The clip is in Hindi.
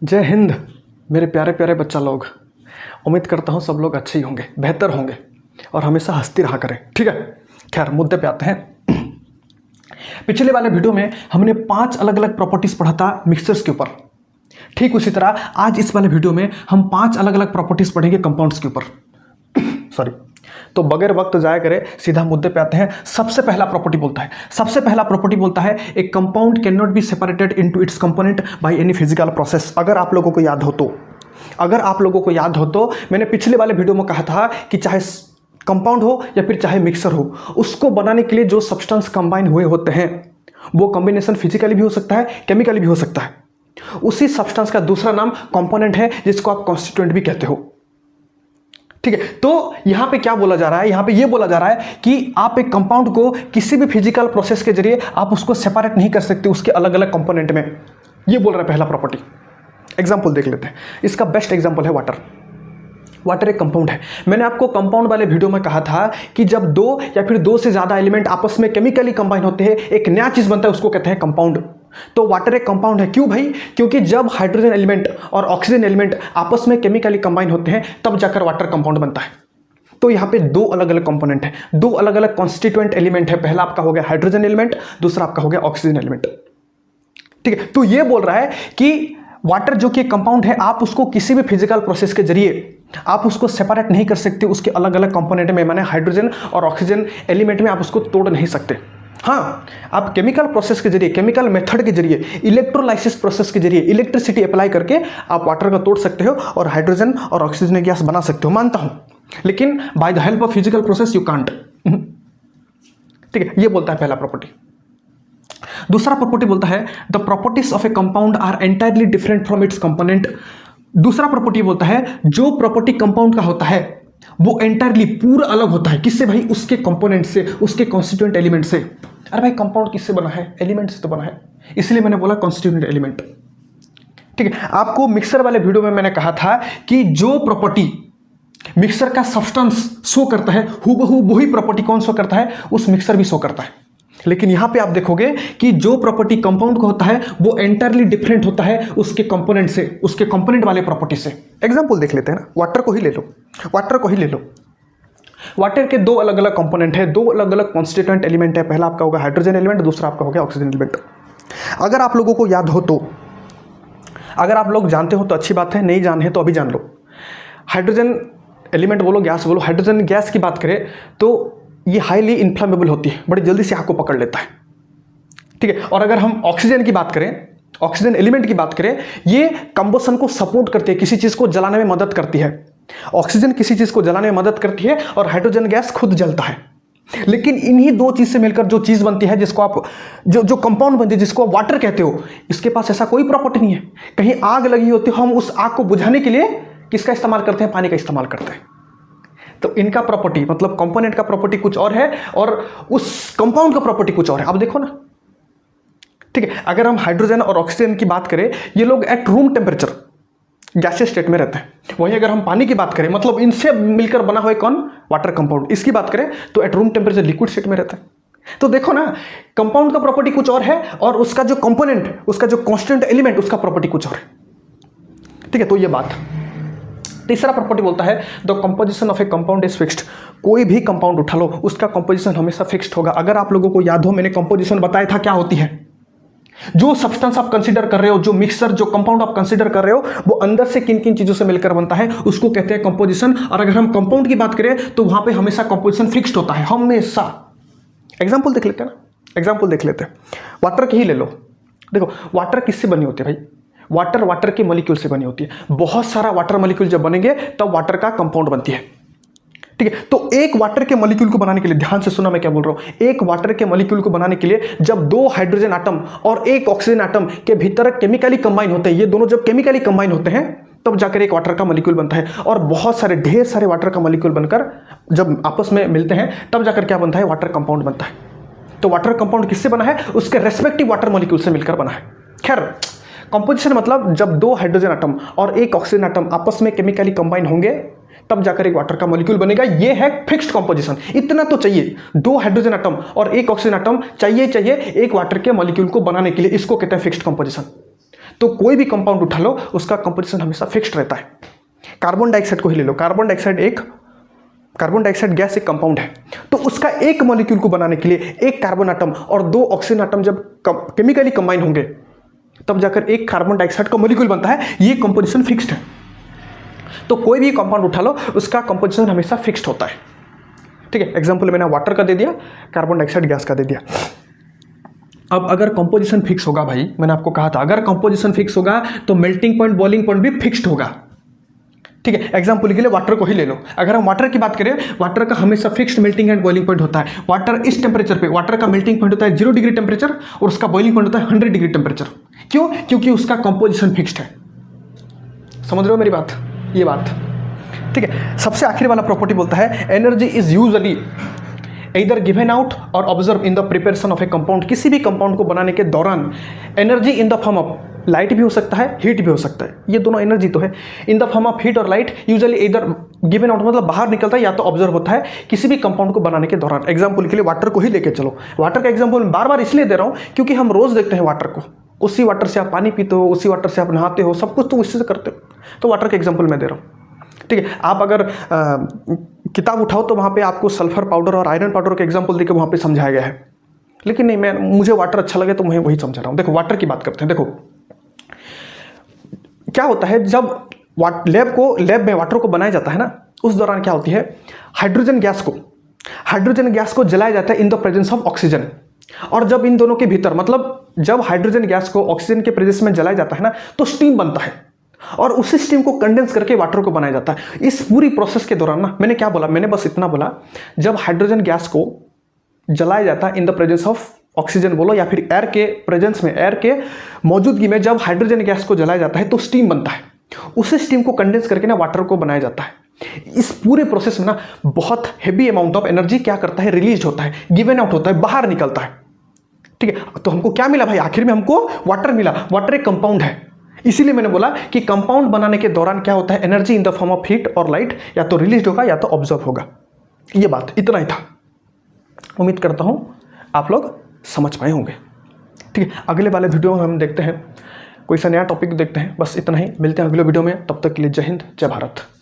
जय हिंद मेरे प्यारे प्यारे बच्चा लोग। उम्मीद करता हूँ सब लोग अच्छे ही होंगे, बेहतर होंगे और हमेशा हंसती रहा करें। ठीक है, खैर मुद्दे पे आते हैं। पिछले वाले वीडियो में हमने 5 अलग अलग प्रॉपर्टीज पढ़ा था मिक्सचर्स के ऊपर। ठीक उसी तरह आज इस वाले वीडियो में हम 5 अलग अलग प्रॉपर्टीज पढ़ेंगे कंपाउंड्स के ऊपर। सॉरी, तो बगैर वक्त जाया करे सीधा मुद्दे पे आते हैं। सबसे पहला प्रॉपर्टी बोलता है ए compound can not be separated into its component by any physical process. अगर आप लोगों को याद हो तो मैंने पिछले वाले वीडियो में कहा था कि चाहे कंपाउंड हो या फिर चाहे मिक्सर हो, उसको बनाने के लिए जो सब्सटेंस कंबाइन हुए होते हैं वो कॉम्बिनेशन फिजिकली भी हो सकता है, केमिकली भी हो सकता है। उसी सब्सटेंस का दूसरा नाम कंपोनेंट है, जिसको आप कॉन्स्टिट्यूएंट भी कहते हो। ठीक है, तो यहां पे क्या बोला जा रहा है, यहां पे ये बोला जा रहा है कि आप एक कंपाउंड को किसी भी फिजिकल प्रोसेस के जरिए आप उसको सेपरेट नहीं कर सकते उसके अलग अलग कंपोनेंट में। ये बोल रहा है पहला प्रॉपर्टी। एग्जांपल देख लेते हैं। इसका बेस्ट एग्जांपल है वाटर एक कंपाउंड है। मैंने आपको कंपाउंड वाले वीडियो में कहा था कि जब 2 या फिर 2 से ज्यादा एलिमेंट आपस में केमिकली कंबाइन होते हैं, एक नया चीज बनता है, उसको कहते हैं कंपाउंड। तो वाटर एक कंपाउंड है। क्यों भाई? क्योंकि जब हाइड्रोजन एलिमेंट और ऑक्सीजन एलिमेंट आपस में केमिकली कंबाइन होते हैं तब जाकर वाटर कंपाउंड बनता है। तो यहाँ पे 2 अलग अलग कंपोनेंट है, 2 अलग अलग कॉन्स्टिट्यूएंट एलिमेंट है। पहला आपका हो गया हाइड्रोजन एलिमेंट, दूसरा आपका हो गया ऑक्सीजन एलिमेंट। ठीक है, तो ये बोल रहा है कि वाटर जो कि कंपाउंड है, आप उसको किसी भी फिजिकल प्रोसेस के जरिए आप उसको सेपरेट नहीं कर सकते उसके अलग अलग कंपोनेंट में, माने हाइड्रोजन और ऑक्सीजन एलिमेंट में आप उसको तोड़ नहीं सकते। हाँ, आप केमिकल प्रोसेस के जरिए, केमिकल मेथड के जरिए, इलेक्ट्रोलाइसिस प्रोसेस के जरिए इलेक्ट्रिसिटी अप्लाई करके आप वाटर को तोड़ सकते हो और हाइड्रोजन और ऑक्सीजन गैस बना सकते हो, मानता हूं। लेकिन by the help of physical process you can't. ठीक है, ये बोलता है पहला प्रॉपर्टी। दूसरा प्रॉपर्टी बोलता है the properties of a compound are entirely different from its component. दूसरा प्रॉपर्टी बोलता है जो प्रॉपर्टी कंपाउंड का होता है वो एंटायरली पूरा अलग होता है। किससे भाई? उसके कंपोनेंट से, उसके कॉन्स्टिट्यूएंट एलिमेंट से। अरे भाई, कंपाउंड किससे बना है? एलिमेंट से तो बना है, इसलिए मैंने बोला कॉन्स्टिट्यूएंट एलिमेंट। ठीक है, आपको मिक्सर वाले वीडियो में मैंने कहा था कि जो प्रॉपर्टी मिक्सर का सब्सटेंस शो करता है, हूबहू वही प्रॉपर्टी कौन शो करता है? उस मिक्सर भी शो करता है। लेकिन यहां पे आप देखोगे कि जो प्रॉपर्टी कंपाउंड का होता है वो एंटायरली डिफरेंट होता है उसके कंपोनेंट से, उसके कंपोनेंट वाले प्रॉपर्टी से। एग्जांपल देख लेते हैं ना, वाटर को ही ले लो। वाटर के 2 अलग अलग कंपोनेंट है, 2 अलग अलग कॉन्स्टिट्यूएंट एलिमेंट है। पहला आपका होगा हाइड्रोजन एलिमेंट, दूसरा आपका होगा ऑक्सीजन एलिमेंट। अगर आप लोगों को याद हो तो, अगर आप लोग जानते हो तो अच्छी बात है, नहीं जाने तो अभी जान लो। हाइड्रोजन एलिमेंट बोलो, गैस बोलो, हाइड्रोजन गैस की बात करें तो ये हाईली इन्फ्लेमेबल होती है, बड़ी जल्दी से आग को पकड़ लेता है। ठीक है, और अगर हम ऑक्सीजन की बात करें, ऑक्सीजन एलिमेंट की बात करें, ये कंबशन को सपोर्ट करती है, किसी चीज को जलाने में मदद करती है। ऑक्सीजन किसी चीज को जलाने में मदद करती है और हाइड्रोजन गैस खुद जलता है। लेकिन इन्हीं 2 चीज से मिलकर जो चीज बनती है, जिसको आप जो कंपाउंड बनती है, जिसको आप वाटर कहते हो, इसके पास ऐसा कोई प्रॉपर्टी नहीं है। कहीं आग लगी होती है, हम उस आग को बुझाने के लिए किसका इस्तेमाल करते हैं? पानी का इस्तेमाल करते हैं। तो इनका प्रॉपर्टी मतलब कंपोनेंट का प्रॉपर्टी कुछ और है और उस कंपाउंड का प्रॉपर्टी कुछ और है। अब देखो ना, ठीक है, अगर हम हाइड्रोजन और ऑक्सीजन की बात करें, ये लोग at room temperature gaseous state में रहते हैं। वहीं अगर हम पानी की बात करें, मतलब इनसे मिलकर बना हुआ कौन? Water compound. इसकी बात करें तो at room temperature liquid state में रहता है। तो देखो ना, कंपाउंड का प्रॉपर्टी कुछ और है और उसका जो कंपोनेंट, उसका जो कांस्टेंट एलिमेंट, उसका प्रॉपर्टी कुछ और है। ठीक है, तो ये बात। तीसरा प्रॉपर्टी बोलता है the composition of a compound is fixed. कोई भी कंपाउंड उठा लो, उसका कंपोजिशन हमेशा फिक्स्ड होगा। अगर आप लोगों को याद हो, मैंने कंपोजिशन बताया था क्या होती है। जो सब्सटेंस आप कंसीडर कर रहे हो, जो मिक्सर, जो कंपाउंड आप कंसीडर कर रहे हो, वो अंदर से किन किन चीजों से मिलकर बनता है, उसको कहते हैं कंपोजिशन। और अगर हम कंपाउंड की बात करें तो वहां पे हमेशा कंपोजिशन फिक्स्ड होता है, हमेशा। एग्जाम्पल देख लेते हैं ना, एग्जाम्पल देख लेते हैं। वाटर की ही ले लो। देखो, वाटर किससे बनी होती है भाई? वाटर के मॉलिक्यूल से बनी होती है। बहुत सारा वाटर मॉलिक्यूल जब बनेंगे तब वाटर का कंपाउंड बनती है। ठीक है, तो एक वाटर के मॉलिक्यूल को बनाने के लिए, ध्यान से सुना मैं क्या बोल रहा हूं, एक वाटर के मॉलिक्यूल को बनाने के लिए जब 2 हाइड्रोजन एटम और 1 ऑक्सीजन एटम के भीतर केमिकली कंबाइन होते हैं, ये दोनों जब केमिकली कंबाइन होते हैं तब जाकर एक वाटर का मॉलिक्यूल बनता है। और बहुत सारे, ढेर सारे वाटर का मॉलिक्यूल बनकर जब आपस में मिलते हैं तब जाकर क्या बनता है? वाटर कंपाउंड बनता है। तो वाटर कंपाउंड किससे बना है? उसके रेस्पेक्टिव वाटर मॉलिक्यूल से मिलकर बना है। खैर, कंपोजिशन मतलब जब 2 हाइड्रोजन एटम और 1 ऑक्सीजन एटम आपस में केमिकली कंबाइन होंगे तब जाकर एक वाटर का मॉलिक्यूल बनेगा। ये है फिक्स्ड कंपोजिशन। इतना तो चाहिए, 2 हाइड्रोजन एटम और 1 ऑक्सीजन एटम चाहिए एक वाटर के मॉलिक्यूल को बनाने के लिए। इसको कहते हैं फिक्स्ड कंपोजिशन। तो कोई भी कंपाउंड उठा लो, उसका कंपोजिशन हमेशा फिक्स्ड रहता है। कार्बन डाइऑक्साइड को ही ले लो, कार्बन डाइऑक्साइड गैस एक कंपाउंड है, तो उसका एक मॉलिक्यूल को बनाने के लिए एक कार्बन आटम और 2 ऑक्सीजन आटम जब केमिकली कंबाइन होंगे तब जाकर एक कार्बन डाइऑक्साइड का मॉलिक्यूल बनता है। ये कंपोजिशन फिक्स्ड है। तो कोई भी कंपाउंड उठा लो, उसका कंपोजिशन हमेशा फिक्स्ड होता है। ठीक है, एग्जांपल मैंने वाटर का दे दिया, कार्बन डाइऑक्साइड गैस का दे दिया। अब अगर कंपोजिशन फिक्स होगा भाई, मैंने आपको कहा था अगर कंपोजिशन फिक्स होगा तो मेल्टिंग पॉइंट, बॉइलिंग पॉइंट भी फिक्स्ड होगा। ठीक है, एग्जांपल के लिए वाटर को ही ले लो। अगर हम वाटर की बात करें, वाटर का हमेशा fixed melting and boiling point होता है। वाटर इस टेंपरेचर पे, वाटर का मेल्टिंग पॉइंट होता है 0 डिग्री टेंपरेचर और उसका बॉइलिंग पॉइंट होता है 100 डिग्री टेंपरेचर। क्यों? क्योंकि उसका कंपोजिशन फिक्स्ड है। समझ रहे हो मेरी बात? ये बात ठीक है। सबसे आखिर वाला प्रॉपर्टी बोलता है एनर्जी इज यूजुअली इधर गिवन आउट और observe in the preparation of a compound. किसी भी कंपाउंड को बनाने के दौरान energy in the form of light भी हो सकता है, हीट भी हो सकता है। ये दोनों एनर्जी तो है। In the form of heat और लाइट यूजुअली इधर गिवन आउट मतलब बाहर निकलता है या तो ऑब्जर्व होता है किसी भी कंपाउंड को बनाने के दौरान। एग्जाम्पल के लिए वाटर को ही लेके चलो। वाटर का एग्जाम्पल मैं बार बार इसलिए दे रहा हूँ क्योंकि हम रोज देखते हैं वाटर को। उसी वाटर से आप पानी पीते हो, उसी वाटर से आप नहाते हो, सब कुछ तो उससे करते हो। तो वाटर का एग्जाम्पल मैं दे रहा हूँ। ठीक है, आप अगर किताब उठाओ तो वहाँ पे आपको सल्फर पाउडर और आयरन पाउडर का एग्जाम्पल देकर वहाँ पे समझाया गया है, लेकिन नहीं, मुझे वाटर अच्छा लगे तो मैं वही समझा रहा हूँ। देखो वाटर की बात करते हैं। देखो क्या होता है, जब लैब में वाटर को बनाया जाता है ना, उस दौरान क्या होती है, हाइड्रोजन गैस को जलाया जाता है in the presence of oxygen. और जब इन दोनों के भीतर मतलब जब हाइड्रोजन गैस को ऑक्सीजन के प्रेजेंस में जलाया जाता है ना, तो स्टीम बनता है और उसी स्टीम को कंडेंस करके वाटर को बनाया जाता है। इस पूरी प्रोसेस के दौरान ना, मैंने क्या बोला, मैंने बस इतना बोला, जब हाइड्रोजन गैस को जलाया जाता है in the presence of oxygen बोलो या फिर एयर के प्रेजेंस में, एयर के मौजूदगी में जब हाइड्रोजन गैस को जलाया जाता है तो स्टीम बनता है। उसी स्टीम को कंडेंस करके ना वाटर को बनाया जाता है। इस पूरे प्रोसेस में ना बहुत हेवी अमाउंट ऑफ एनर्जी क्या करता है, रिलीज होता है, गिवन आउट होता है, बाहर निकलता है। ठीक है, तो हमको क्या मिला भाई, आखिर में हमको वाटर मिला। वाटर एक कंपाउंड है, इसीलिए मैंने बोला कि कंपाउंड बनाने के दौरान क्या होता है, energy in the form of heat और लाइट या तो रिलीज होगा या तो ऑब्जर्व होगा। ये बात इतना ही था। उम्मीद करता हूं आप लोग समझ पाए होंगे। ठीक है, अगले वाले वीडियो में हम देखते हैं, कोई सा नया टॉपिक देखते हैं। बस इतना ही, मिलते हैं अगले वीडियो में। तब तक के लिए जय हिंद, जय भारत।